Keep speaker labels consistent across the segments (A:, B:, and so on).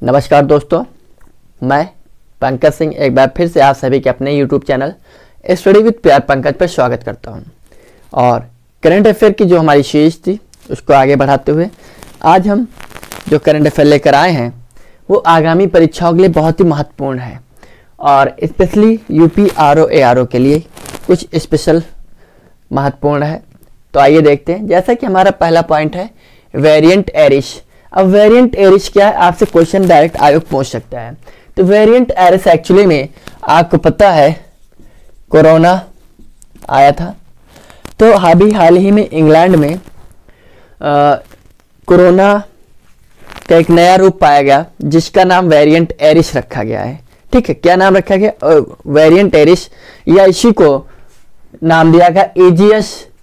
A: नमस्कार दोस्तों, मैं पंकज सिंह एक बार फिर से आप सभी के अपने YouTube चैनल स्टडी विद प्यार पंकज पर स्वागत करता हूं। और करंट अफेयर की जो हमारी सीरीज थी उसको आगे बढ़ाते हुए आज हम जो करंट अफेयर लेकर आए हैं वो आगामी परीक्षाओं के लिए बहुत ही महत्वपूर्ण है और स्पेशली यूपी आरओ एआरओ के लिए कुछ स्पेशल महत्वपूर्ण है। तो आइए देखते हैं। जैसा कि हमारा पहला पॉइंट है वेरिएंट एरिश। अब वेरिएंट एरिश क्या है, आपसे क्वेश्चन डायरेक्ट आयोग पूछ सकता है। तो वेरिएंट एरिश एक्चुअली में आपको पता है कोरोना आया था, तो हाल ही में इंग्लैंड में कोरोना का एक नया रूप पाया गया जिसका नाम वेरिएंट एरिश रखा गया है। ठीक है, क्या नाम रखा गया? वेरिएंट एरिश, या इसी को नाम दिया गया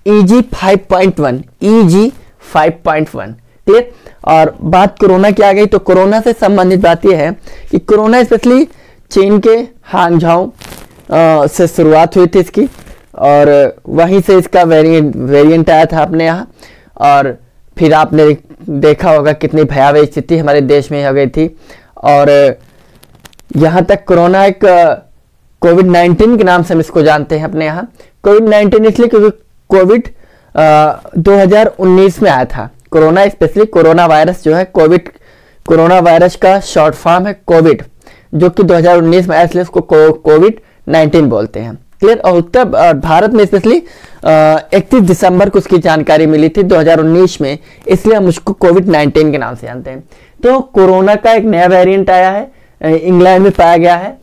A: EG 5.1 EG 5.1। क्लियर। और बात कोरोना की आ गई तो कोरोना से संबंधित बात यह है कि कोरोना स्पेशली चीन के हांगझाओ से शुरुआत हुई थी इसकी, और वहीं से इसका वेरिएंट आया था अपने यहाँ। और फिर आपने देखा होगा कितनी भयावह स्थिति हमारे देश में हो गई थी। और यहाँ तक कोरोना एक कोविड-19 के नाम से हम इसको जानते हैं अपने यहाँ। कोविड-19 इसलिए क्योंकि कोविड 2019 में आया था। कोरोना स्पेशली कोरोना वायरस जो है कोरोना वायरस का शॉर्ट फॉर्म है कोविड, जो कि 2019 में आया, इसलिए उसको कोविड-19 बोलते हैं। क्लियर। और उत्तर भारत में स्पेशली 31 दिसंबर को उसकी जानकारी मिली थी 2019 में, इसलिए हम उसको कोविड-19 के नाम से जानते हैं। तो कोरोना का एक नया वेरिएंट आया है, इंग्लैंड में पाया गया है।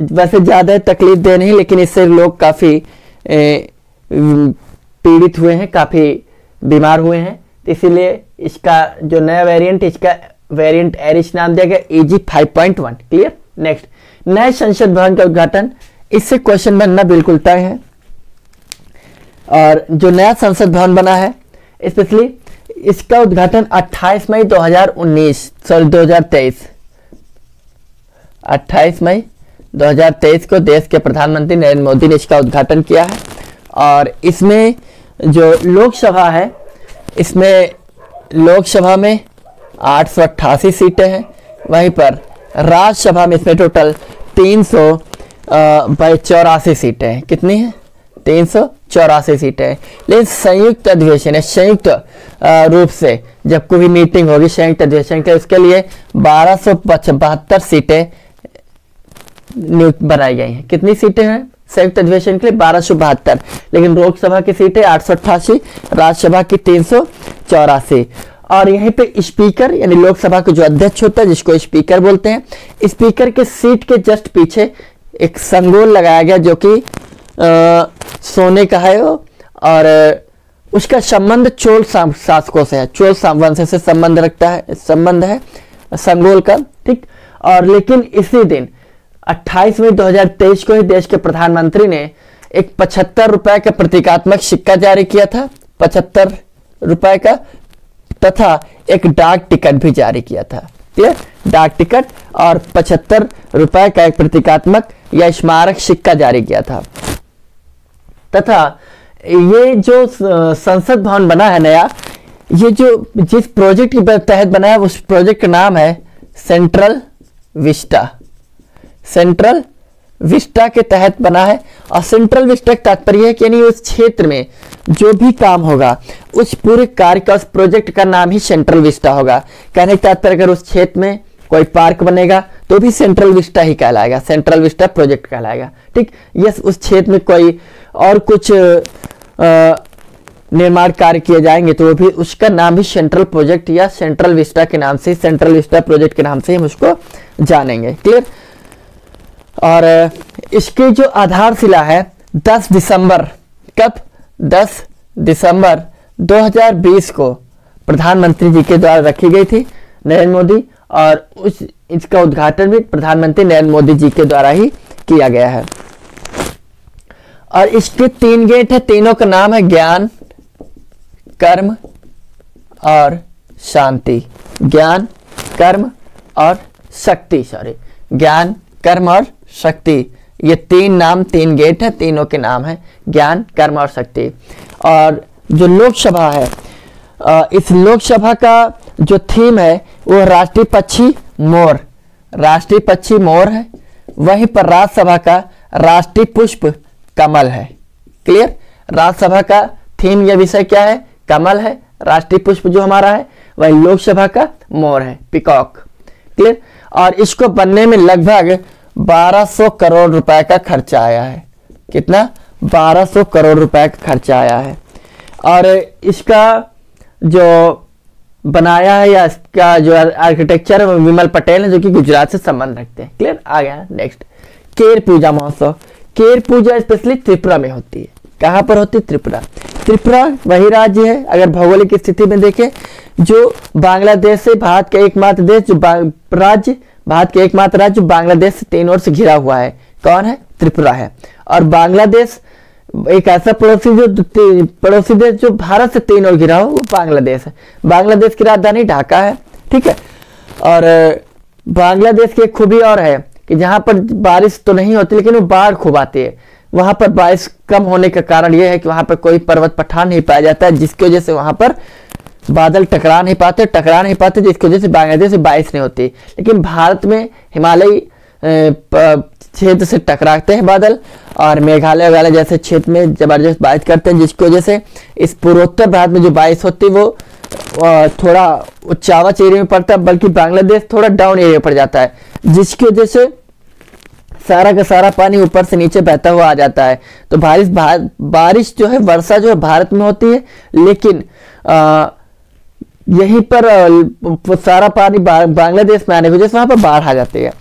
A: वैसे ज़्यादा तकलीफ दे नहीं, लेकिन इससे लोग काफ़ी पीड़ित हुए हैं, काफ़ी बीमार हुए हैं। इसीलिए इसका जो नया वेरिएंट, इसका वेरिएंट एरिश नाम दिया गया EG 5.1। क्लियर। नेक्स्ट, नए संसद भवन का उद्घाटन। इससे क्वेश्चन बनना बिल्कुल तय है। और जो नया संसद भवन बना है स्पेशली इसका उद्घाटन 28 मई 2023 को देश के प्रधानमंत्री नरेंद्र मोदी ने इसका उद्घाटन किया है। और इसमें जो लोकसभा है, इसमें लोकसभा में 888 सीटें हैं, वहीं पर राज्यसभा में इसमें टोटल 384 सीटें हैं। कितनी हैं? 384 सीटें हैं। लेकिन संयुक्त अधिवेशन है, संयुक्त रूप से जब कोई भी मीटिंग होगी संयुक्त अधिवेशन के, उसके लिए 1272 सीटें नियुक्त बनाई गई हैं। कितनी सीटें हैं संयुक्त अधिवेशन के लिए? 1272। लेकिन लोकसभा की सीटें 888, राज्यसभा की 384। और यहीं पे स्पीकर यानी लोकसभा का जो अध्यक्ष होता है जिसको स्पीकर बोलते हैं, स्पीकर के सीट के जस्ट पीछे एक संगोल लगाया गया जो कि सोने का है, और उसका संबंध चोल शासकों से है, चोल वंश से संबंध है संगोल का। ठीक। और लेकिन इसी दिन 28 मई 2023 को ही देश के प्रधानमंत्री ने एक 75 रुपए का प्रतीकात्मक सिक्का जारी किया था, 75 रुपए का, तथा एक डाक टिकट भी जारी किया था। क्लियर। डाक टिकट और 75 रुपए का एक प्रतीकात्मक या स्मारक सिक्का जारी किया था। तथा ये जो संसद भवन बना है नया, ये जो जिस प्रोजेक्ट के तहत बना है उस प्रोजेक्ट का नाम है सेंट्रल विस्टा। सेंट्रल विस्टा के तहत बना है। और सेंट्रल विस्टा का तात्पर्य है कि यानी उस क्षेत्र में जो भी काम होगा उस पूरे कार्य का, उस प्रोजेक्ट का नाम ही सेंट्रल विस्टा होगा। कहने का तात्पर्य अगर उस क्षेत्र में कोई पार्क बनेगा तो भी सेंट्रल विस्टा ही कहलाएगा, सेंट्रल विस्टा प्रोजेक्ट कहलाएगा। ठीक। यस, उस क्षेत्र में कोई और कुछ निर्माण कार्य किए जाएंगे तो वो भी उसका नाम भी सेंट्रल प्रोजेक्ट या सेंट्रल विस्टा के नाम से, सेंट्रल विस्टा प्रोजेक्ट के नाम से हम उसको जानेंगे। क्लियर। और इसकी जो आधारशिला है 10 दिसंबर, कब? 10 दिसंबर 2020 को प्रधानमंत्री जी के द्वारा रखी गई थी, नरेंद्र मोदी। और इसका उद्घाटन भी प्रधानमंत्री नरेंद्र मोदी जी के द्वारा ही किया गया है। और इसके 3 गेट है, तीनों का नाम है ज्ञान, कर्म और शांति। ज्ञान, कर्म और शक्ति, ज्ञान, कर्म और शक्ति, ये 3 गेट है, तीनों के नाम है ज्ञान, कर्म और शक्ति। और जो लोकसभा है, इस लोकसभा का जो थीम है वो राष्ट्रीय पक्षी मोर, राष्ट्रीय पक्षी मोर है, वहीं पर राज्यसभा का राष्ट्रीय पुष्प कमल है। क्लियर, राज्यसभा का थीम या विषय क्या है? कमल है। राष्ट्रीय पुष्प जो हमारा है वही लोकसभा का मोर है, पिकॉक। क्लियर, और इसको बनने में लगभग 1200 करोड़ रुपए का खर्चा आया है। कितना? 1200 करोड़ रुपए का खर्चा आया है। और इसका जो बनाया है या इसका जो आर्किटेक्चर है वो विमल पटेल है, जो कि गुजरात से संबंध रखते हैं। क्लियर, आ गया नेक्स्ट। केर पूजा महोत्सव। केर पूजा स्पेशली त्रिपुरा में होती है। कहां पर होती है? त्रिपुरा। त्रिपुरा वही राज्य है, अगर भौगोलिक स्थिति में देखें, जो बांग्लादेश से भारत का एकमात्र देश जो भारत के एकमात्र राज्य बांग्लादेश से 3 ओर से घिरा हुआ है। कौन है? त्रिपुरा है। और बांग्लादेश एक ऐसा पड़ोसी देश जो भारत से 3 ओर घिरा हो, वो बांग्लादेश है। बांग्लादेश की राजधानी ढाका है। ठीक है, और बांग्लादेश की एक खूबी और है कि जहां पर बारिश तो नहीं होती लेकिन वो बाढ़ खूब आती है। वहां पर बारिश कम होने का कारण यह है कि वहां पर कोई पर्वत पठार नहीं पाया जाता है, जिसकी वजह से वहां पर बादल टकरा नहीं पाते, जिसकी वजह से बांग्लादेश से बारिश नहीं होती। लेकिन भारत में हिमालयी क्षेत्र से टकराते हैं बादल, और मेघालय वगैरह जैसे क्षेत्र में जबरदस्त बारिश करते हैं, जिसकी वजह से इस पूर्वोत्तर भारत में जो बारिश होती है वो थोड़ा उच्चावच एरिया में पड़ता है, बल्कि बांग्लादेश थोड़ा डाउन एरिया पर जाता है, जिसकी वजह से सारा का सारा पानी ऊपर से नीचे बहता हुआ आ जाता है। तो बारिश जो है, वर्षा जो है भारत में होती है, लेकिन यहीं पर सारा पानी बांग्लादेश में आने की वजह से वहां पर बाढ़ आ जाती है।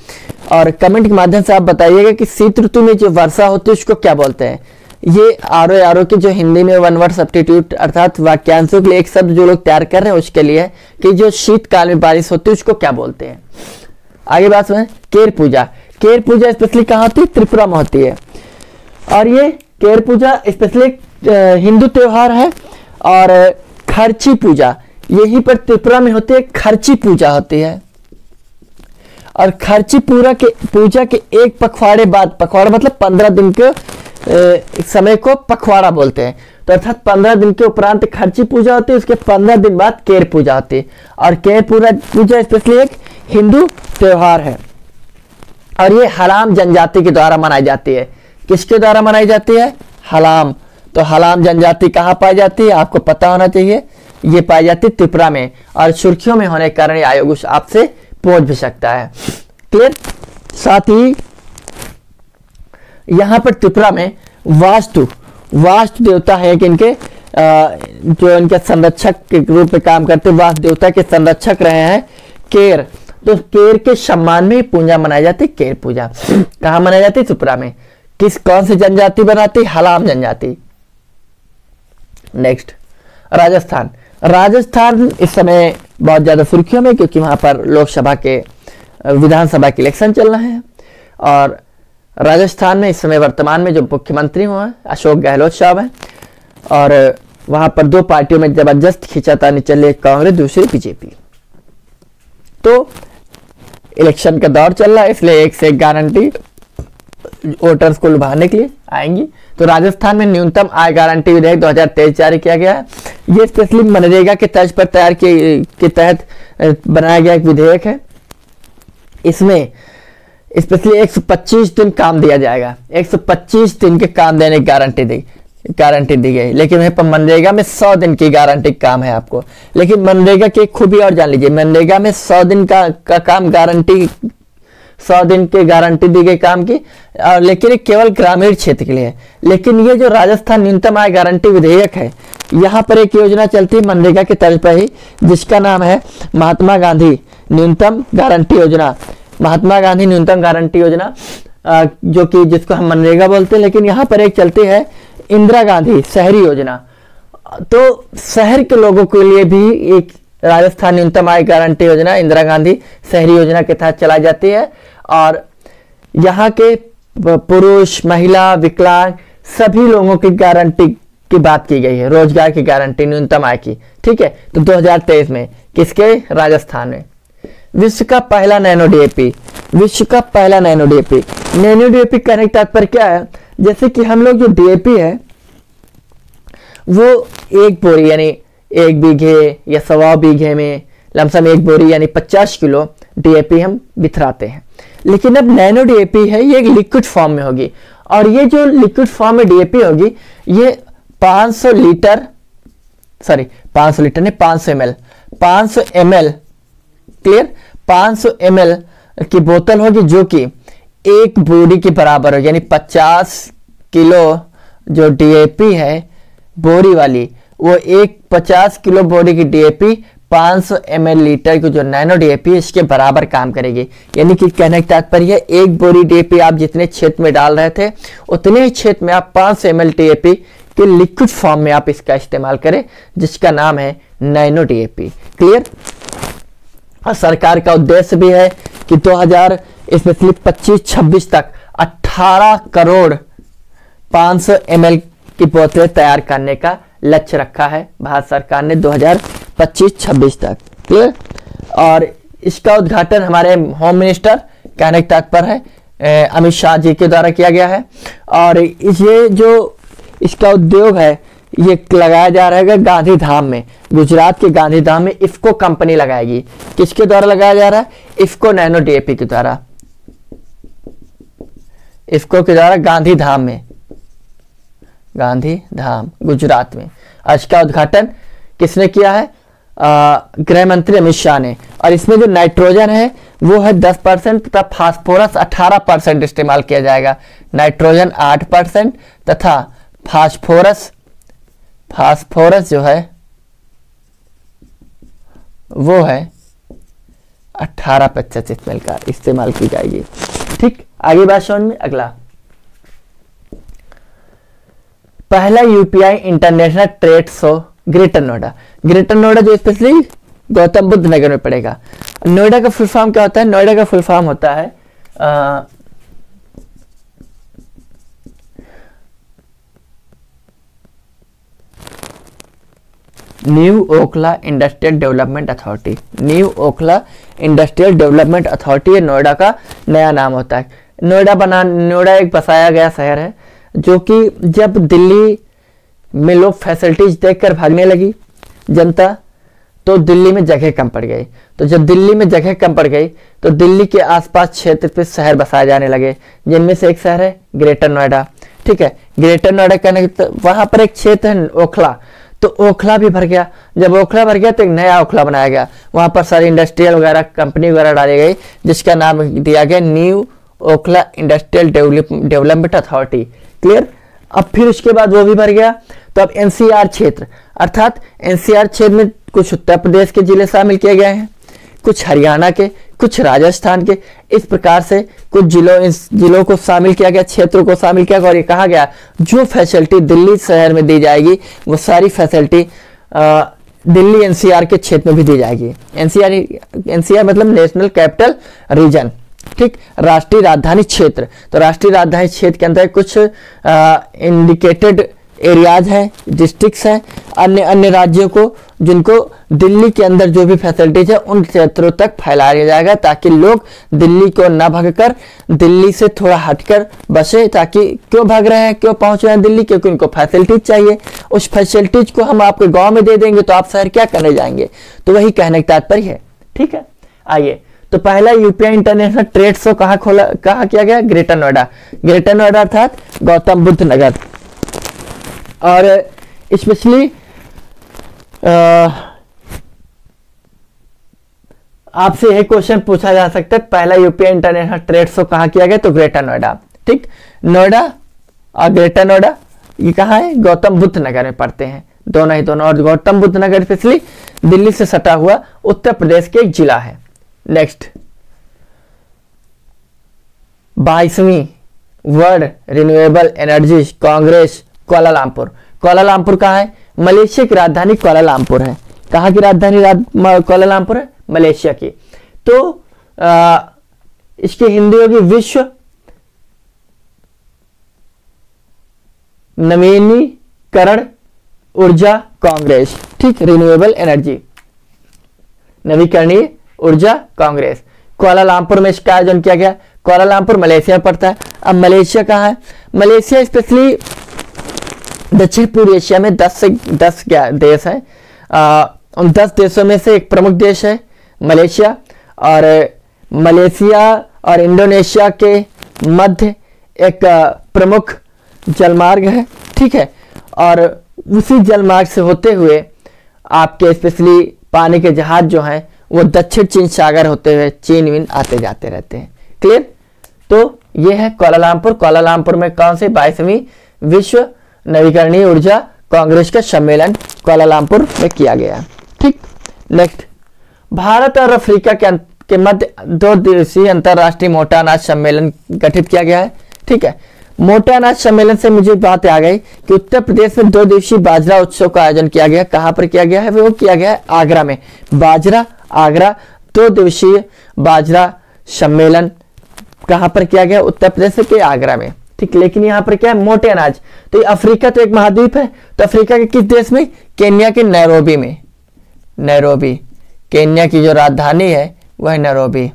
A: और कमेंट के माध्यम से आप बताइएगा कि शीत ऋतु में जो वर्षा होती है उसको क्या बोलते हैं। ये आरो की जो हिंदी में वन वर्ड सब्स्टिट्यूट अर्थात वाक्यांशों के लिए एक शब्द जो लोग तैयार कर रहे हैं उसके लिए है कि जो शीतकाल में बारिश होती है उसको क्या बोलते हैं। आगे बात सुने। केर पूजा। केर पूजा स्पेशली कहाँ होती है? त्रिपुरा में होती है। और ये केर पूजा स्पेशली हिंदू त्योहार है। और खर्ची पूजा यहीं पर त्रिपुरा में होती है, खर्ची पूजा होती है। और खर्ची पूजा के एक पखवाड़े बाद, पखवाड़ा मतलब 15 दिन के समय को पखवाड़ा बोलते हैं, तो अर्थात 15 दिन के उपरांत खर्ची पूजा होती है, उसके 15 दिन बाद केर पूजा होती है। और केर पूजा स्पेशली एक हिंदू त्योहार है और ये हलाम जनजाति के द्वारा मनाई जाती है। किसके द्वारा मनाई जाती है? हलाम। तो हलाम जनजाति कहाँ पाई जाती है? आपको पता होना चाहिए। ये पाई जाती है त्रिपुरा में, और सुर्खियों में होने के कारण आयोग आपसे पूछ भी सकता है। क्लियर। साथ ही यहां पर त्रिपुरा में वास्तु देवता है कि इनके जो इनके संरक्षक के रूप में काम करते, वास्तु देवता के संरक्षक रहे हैं केर। तो केर के सम्मान में पूजा मनाई जाती है। केर पूजा कहां मनाई जाती है? त्रिपुरा में। कौन सी जनजाति बनाती? हलाम जनजाति। नेक्स्ट, राजस्थान। राजस्थान इस समय बहुत ज्यादा सुर्खियों में, क्योंकि वहां पर लोकसभा के विधानसभा के इलेक्शन चल रहे हैं। और राजस्थान में इस समय वर्तमान में जो मुख्यमंत्री हुए हैं अशोक गहलोत साहब हैं, और वहां पर 2 पार्टियों में जबरदस्त खींचातानी चल रही है, कांग्रेस दूसरी बीजेपी। तो इलेक्शन का दौर चल रहा है, इसलिए एक से एक गारंटी वोटर्स को लुभाने के लिए आएंगी। तो राजस्थान में न्यूनतम आय गारंटी विधेयक 2023 जारी किया गया है। ये स्पेशली मनरेगा के तर्ज पर तैयार के तहत बनाया गया एक विधेयक है। इसमें स्पेशली 125 दिन काम दिया जाएगा। 125 दिन के काम देने की गारंटी दी गई। लेकिन वहीं पर मनरेगा में 100 दिन की गारंटी काम है आपको। लेकिन मनरेगा की खूबी और जान लीजिए, मनरेगा में 100 दिन का काम गारंटी, 100 दिन की गारंटी दी गई काम की, लेकिन ये केवल ग्रामीण क्षेत्र के लिए है। लेकिन ये जो राजस्थान न्यूनतम आय गारंटी विधेयक है, यहाँ पर एक योजना चलती है मनरेगा के तर्ज पर ही, जिसका नाम है महात्मा गांधी न्यूनतम गारंटी योजना। महात्मा गांधी न्यूनतम गारंटी योजना जो कि जिसको हम मनरेगा बोलते हैं, लेकिन यहाँ पर एक चलती है इंदिरा गांधी शहरी योजना। तो शहर के लोगों के लिए भी एक राजस्थान न्यूनतम आय गारंटी योजना इंदिरा गांधी शहरी योजना के तहत चलाई जाती है। और यहाँ के पुरुष, महिला, विकलांग सभी लोगों की गारंटी की बात की गई है, रोजगार की गारंटी न्यूनतम आय की। ठीक है, तो 2023 में किसके? राजस्थान में। विश्व का पहला नैनो डीएपी। विश्व का पहला नैनो डीएपी। नैनो डीएपी कहने का तात्पर्य क्या है? जैसे कि हम लोग जो डीएपी है वो 1 बोरी यानी 1 बीघे या 1.25 बीघे में लमसम 1 बोरी यानी 50 किलो डीएपी हम बिथराते हैं। लेकिन अब नैनो डीएपी है, ये एक लिक्विड फॉर्म में होगी, और ये जो लिक्विड फॉर्म में डीएपी होगी ये 500 लीटर नहीं 500 ml क्लियर, 500 ml की बोतल होगी जो कि एक बोरी के बराबर हो, यानी 50 किलो जो डीएपी है बोरी वाली, वो एक 50 किलो बोरी की डीएपी 500 ml लीटर की जो नैनो डीएपी इसके बराबर काम करेगी। यानी कि कहने का तात्पर्य है एक बोरी डीएपी आप जितने क्षेत्र में डाल रहे थे उतने ही क्षेत्र में आप 500 ml डीएपी के लिक्विड फॉर्म में आप इसका इस्तेमाल करें, जिसका नाम है नैनो डीएपी। क्लियर। और सरकार का उद्देश्य भी है कि 2025-26 तक 18 करोड़ 500 ml की बोतलें तैयार करने का लक्ष्य रखा है भारत सरकार ने 2025-26 तक। क्लियर। और इसका उद्घाटन हमारे होम मिनिस्टर कहने का तात्पर्य है अमित शाह जी के द्वारा किया गया है। और ये जो इसका उद्योग है ये लगाया जा रहा है गांधीधाम में, गुजरात के गांधीधाम में इफ्को कंपनी लगाएगी। किसके द्वारा लगाया जा रहा है? इफ्को नैनो डीएपी के द्वारा, इफ्को के द्वारा गांधीधाम गुजरात में। इसका उद्घाटन किसने किया है? गृह मंत्री अमित शाह ने। और इसमें जो नाइट्रोजन है वो है 10% तथा फास्फोरस 18% इस्तेमाल किया जाएगा। नाइट्रोजन 8% तथा फास्फोरस जो है वो है 18% इस्तेमाल की जाएगी। ठीक, आगे बात समझ में। अगला, पहला UPI international trade show greater Noida. Greater Noida जो स्पेशली गौतम बुद्ध नगर में पड़ेगा। नोएडा का फुल फॉर्म क्या होता है? नोएडा का फुल फॉर्म होता है new Okhla industrial development authority. New Okhla industrial development authority ये नोएडा का नया नाम होता है। नोएडा एक बसाया गया शहर है जो कि जब दिल्ली में लोग फैसिलिटीज देखकर भागने लगी जनता, तो दिल्ली में जगह कम पड़ गई। तो जब दिल्ली में जगह कम पड़ गई तो दिल्ली के आसपास क्षेत्र पे शहर बसाए जाने लगे, जिनमें से एक शहर है ग्रेटर नोएडा। ठीक है, ग्रेटर नोएडा कहने तो वहां पर एक क्षेत्र है ओखला, तो ओखला भी भर गया। जब ओखला भर गया तो एक नया ओखला बनाया गया, वहां पर सारी इंडस्ट्रियल वगैरह कंपनी वगैरह डाली गई, जिसका नाम दिया गया new Okhla industrial development authority. Clear. अब फिर उसके बाद वो भी भर गया, तो अब एनसीआर क्षेत्र, अर्थात एनसीआर क्षेत्र में कुछ उत्तर प्रदेश के जिले शामिल किए गए हैं, कुछ हरियाणा के, कुछ राजस्थान के। इस प्रकार से कुछ जिलों को शामिल किया गया, क्षेत्रों को शामिल किया गया, और ये कहा गया जो फैसिलिटी दिल्ली शहर में दी जाएगी वो सारी फैसिलिटी दिल्ली एनसीआर के क्षेत्र में भी दी जाएगी। एनसीआर मतलब नेशनल कैपिटल रीजन। ठीक, राष्ट्रीय राजधानी क्षेत्र। तो राष्ट्रीय राजधानी क्षेत्र के अंदर कुछ इंडिकेटेड एरियाज हैं, डिस्ट्रिक्ट्स हैं, अन्य राज्यों को, जिनको दिल्ली के अंदर जो भी फैसिलिटीज है उन क्षेत्रों तक फैलाया जाएगा, ताकि लोग दिल्ली को न भागकर दिल्ली से थोड़ा हटकर बसे। ताकि क्यों भाग रहे हैं, क्यों पहुंच रहे हैं दिल्ली? क्योंकि उनको फैसिलिटीज चाहिए। उस फैसिलिटीज को हम आपके गांव में दे देंगे तो आप शहर क्या करने जाएंगे? तो वही कहने का तात्पर्य है। ठीक है, आइए। तो पहला यूपीआई इंटरनेशनल ट्रेड शो कहाँ किया गया? ग्रेटर नोएडा। ग्रेटर नोएडा अर्थात गौतम बुद्ध नगर। और स्पेशली आपसे यह क्वेश्चन पूछा जा सकता है, पहला यूपीआई इंटरनेशनल ट्रेड शो कहाँ किया गया? तो ग्रेटर नोएडा। ठीक, नोएडा और ग्रेटर नोएडा ये कहाँ है? गौतम बुद्ध नगर में पड़ते हैं, दोनों ही दोनों। और गौतम बुद्ध नगर स्पेशली दिल्ली से सटा हुआ उत्तर प्रदेश के एक जिला है। नेक्स्ट, 22वीं world renewable energy congress Kuala Lumpur. Kuala Lumpur कहाँ है? मलेशिया की राजधानी कुआलालंपुर है। कहाँ की राजधानी कुआलालंपुर है? मलेशिया की। तो इसकी हिंदी होगी विश्व नवीनीकरण ऊर्जा कांग्रेस। ठीक, रिन्यूएबल एनर्जी नवीकरणीय ऊर्जा कांग्रेस। कुआलालंपुर में इसका आयोजन किया गया। कुआलालंपुर मलेशिया पड़ता है। अब मलेशिया कहाँ है? मलेशिया स्पेशली दक्षिण पूर्व एशिया में 10 देश हैं। उन 10 देशों में से एक प्रमुख देश है मलेशिया। और मलेशिया और इंडोनेशिया के मध्य एक प्रमुख जलमार्ग है, ठीक है। और उसी जलमार्ग से होते हुए आपके स्पेशली पानी के जहाज जो हैं वो दक्षिण चीन सागर होते हुए चीन विन आते जाते रहते हैं। क्लियर? तो ये है कोलालमपुर। कोलालमपुर में कौन से 22वीं विश्व नवीकरणीय ऊर्जा कांग्रेस का सम्मेलन कोलालमपुर में किया गया। ठीक, नेक्स्ट, भारत और अफ्रीका के मध्य 2 दिवसीय अंतरराष्ट्रीय मोटा अनाज सम्मेलन गठित किया गया है। ठीक है, मोटा अनाज सम्मेलन से मुझे बात आ गई कि उत्तर प्रदेश में 2 दिवसीय बाजरा उत्सव का आयोजन किया गया। कहां पर किया गया है? वो किया गया है आगरा में। बाजरा आगरा 2 दिवसीय बाजरा सम्मेलन कहां पर किया गया? उत्तर प्रदेश के आगरा में। ठीक, लेकिन यहाँ पर क्या है? मोटे अनाज। तो अफ्रीका तो एक महाद्वीप है, तो अफ्रीका के किस देश में? केन्या के नैरोबी में। नैरोबी, केन्या की जो राजधानी है वह है नैरोबी।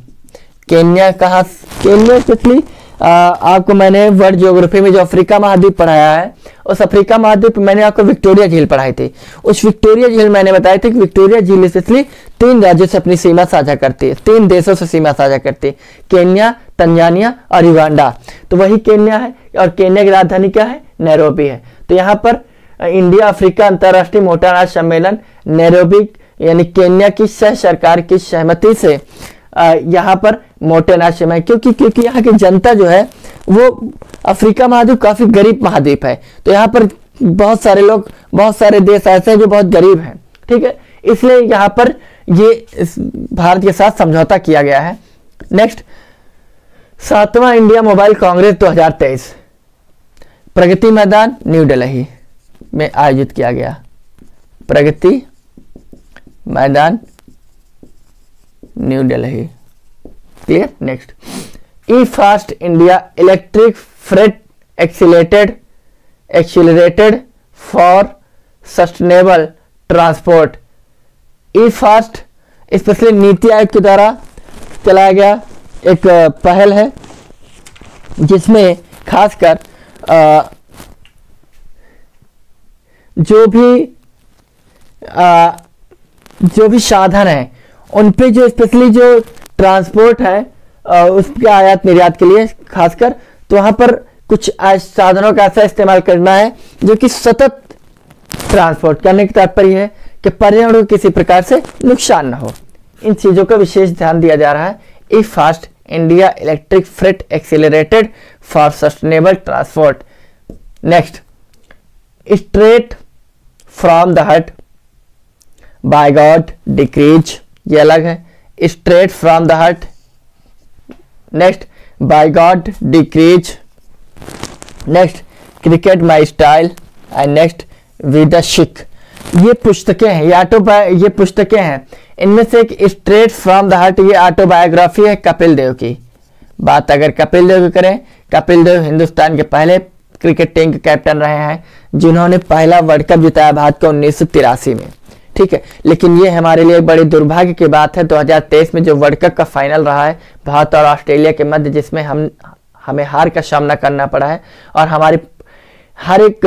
A: केन्या कहाँ? केन्या पिछली आपको मैंने वर्ल्ड ज्योग्राफी में जो अफ्रीका महाद्वीप पढ़ाया है, उस अफ्रीका महाद्वीप मैंने आपको विक्टोरिया झील पढ़ाई थी। उस विक्टोरिया झील मैंने बताया था कि विक्टोरिया झील इसलिए 3 राज्यों से अपनी सीमा साझा करती है, 3 देशों से सीमा साझा करती है, केन्या, तंजानिया और युगांडा। तो वही केन्या है और केन्या की राजधानी क्या है? नैरोबी है। तो यहाँ पर इंडिया अफ्रीका अंतर्राष्ट्रीय मोटा अनाज सम्मेलन नैरोबी यानी केन्या की सह सरकार की सहमति से यहाँ पर मोटे अनाज सम्मेलन, क्योंकि यहाँ की जनता जो है वो अफ्रीका महाद्वीप काफी गरीब महाद्वीप है, तो यहाँ पर बहुत सारे लोग, बहुत सारे देश ऐसे हैं जो बहुत गरीब हैं। ठीक है, इसलिए यहाँ पर ये भारत के साथ समझौता किया गया है। Next, 7वां India mobile Congress 2023 Pragati Maidan new Delhi में आयोजित किया गया। Pragati Maidan new Delhi. Clear? Next, E fast India electric freight accelerated for sustainable transport. E fast specially NITI Aayog के द्वारा चलाया गया एक पहल है, जिसमें खासकर जो भी साधन है उन पे जो स्पेशली जो ट्रांसपोर्ट है उसके आयात निर्यात के लिए खासकर, तो वहां पर कुछ साधनों का ऐसा इस्तेमाल करना है जो कि सतत ट्रांसपोर्ट करने का तात्पर्य है कि पर्यावरण को किसी प्रकार से नुकसान न हो। इन चीजों का विशेष ध्यान दिया जा रहा है। E fast India electric freight accelerated for sustainable transport. Next, straight from the heart by God decrees, ये अलग है। Straight from the heart. Next, by God decrees. Next, cricket my style and next with शिक। ये पुस्तकें हैं, ये पुस्तकें हैं। इनमें से एक स्ट्रेट फ्रॉम द हार्ट, ये ऑटोबायोग्राफी है कपिल देव की। बात अगर कपिल देव की करें, कपिल देव हिंदुस्तान के पहले क्रिकेट टीम के कैप्टन रहे हैं जिन्होंने पहला वर्ल्ड कप जिताया भारत को 1983 में। ठीक है, लेकिन ये हमारे लिए बड़ी दुर्भाग्य की बात है 2023 में जो वर्ल्ड कप का फाइनल रहा है भारत और ऑस्ट्रेलिया के मध्य, जिसमें हमें हार का सामना करना पड़ा है। और हमारे हर एक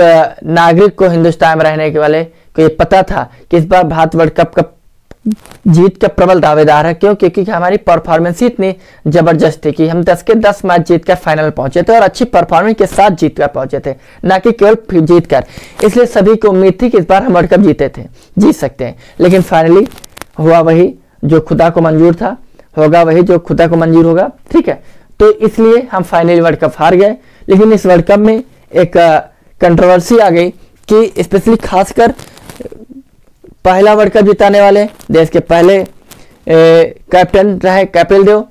A: नागरिक को हिंदुस्तान में रहने के वाले को ये पता था कि इस बार भारत वर्ल्ड कप का जीत का प्रबल दावेदार है। क्यों? क्योंकि हमारी परफॉर्मेंस ही इतनी जबरदस्त थी कि हम 10 के 10 मैच जीत कर फाइनल पहुंचे थे और अच्छी परफॉर्मेंस के साथ जीत कर पहुंचे थे, ना कि केवल जीत कर। इसलिए सभी को उम्मीद थी कि इस बार हम वर्ल्ड कप जीत सकते हैं। लेकिन फाइनली हुआ वही जो खुदा को मंजूर था, होगा वही जो खुदा को मंजूर होगा। ठीक है, तो इसलिए हम फाइनली वर्ल्ड कप हार गए। लेकिन इस वर्ल्ड कप में एक कंट्रोवर्सी आ गई कि स्पेशली खासकर पहला वर्ल्ड कप जिताने वाले देश के पहले कैप्टन रहे कपिल देव,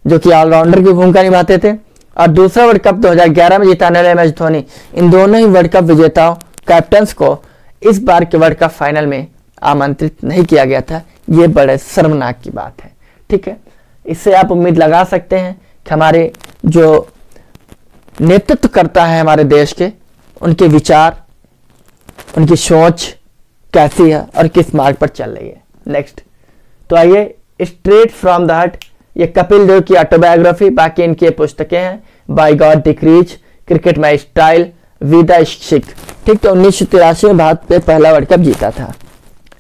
A: जो कि ऑलराउंडर की भूमिका निभाते थे, और दूसरा वर्ल्ड कप 2011 में जिताने वाले MS धोनी। इन दोनों ही वर्ल्ड कप विजेताओं कैप्टन्स को इस बार के वर्ल्ड कप फाइनल में आमंत्रित नहीं किया गया था। ये बड़े शर्मनाक की बात है। ठीक है, इससे आप उम्मीद लगा सकते हैं कि हमारे जो नेतृत्व करता है हमारे देश के, उनके विचार, उनकी सोच कैसी है और किस मार्ग पर चल रही है। नेक्स्ट, तो आइए, स्ट्रेट फ्रॉम द हार्ट, ये कपिल देव की ऑटोबायोग्राफी। बाकी इनकी पुस्तकें हैं by God decrees, cricket my style, with शिक। ठीक, तो 1983 में भारत पे पहला वर्ल्ड कप जीता था।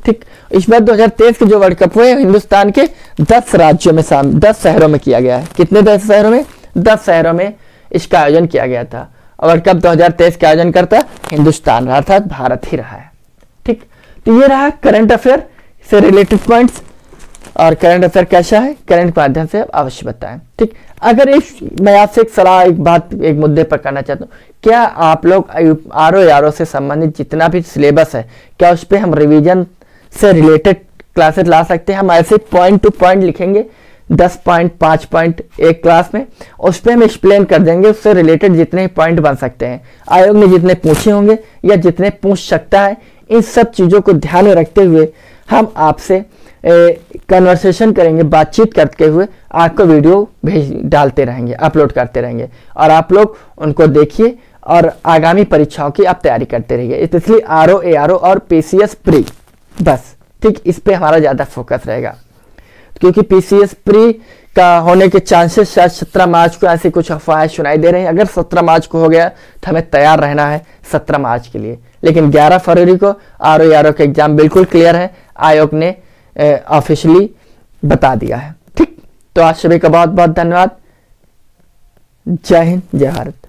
A: ठीक, इस बार 2023 के जो वर्ल्ड कप हुए हिंदुस्तान के 10 राज्यों में 10 शहरों में किया गया है। कितने 10 शहरों में? 10 शहरों में इसका आयोजन किया गया था। वर्ल्ड कप 2023 का आयोजन करता हिंदुस्तान अर्थात भारत ही रहा है। ठीक, तो ये रहा करंट अफेयर से रिलेटेड पॉइंट्स। और करंट अफेयर कैसा है, करंट के माध्यम से अवश्य बताएं। ठीक, अगर मैं आपसे एक सलाह, एक बात, एक मुद्दे पर करना चाहता हूँ, क्या आप लोग आरओ से संबंधित जितना भी सिलेबस है, क्या उस पर हम रिवीजन से रिलेटेड क्लासेस ला सकते हैं? हम ऐसे पॉइंट टू पॉइंट लिखेंगे, 10 पॉइंट 5 पॉइंट एक क्लास में, उस पर हम एक्सप्लेन कर देंगे, उससे रिलेटेड जितने पॉइंट बन सकते हैं, आयोग ने जितने पूछे होंगे या जितने पूछ सकता है, इन सब चीज़ों को ध्यान में रखते हुए हम आपसे कन्वर्सेशन करेंगे, बातचीत करते हुए आपको वीडियो डालते रहेंगे, अपलोड करते रहेंगे, और आप लोग उनको देखिए और आगामी परीक्षाओं की आप तैयारी करते रहिए। इसलिए आरओ, एआरओ और पीसीएस प्री, बस ठीक, इस पे हमारा ज़्यादा फोकस रहेगा, क्योंकि पीसीएस प्री का होने के चांसेस शायद 17 मार्च को ऐसी कुछ अफवाहें सुनाई दे रही हैं। अगर 17 मार्च को हो गया तो हमें तैयार रहना है 17 मार्च के लिए, लेकिन 11 फरवरी को आरओ, एआरओ का एग्जाम बिल्कुल क्लियर है, आयोग ने ऑफिशियली बता दिया है। ठीक, तो आज सभी का बहुत बहुत धन्यवाद। जय हिंद, जय भारत।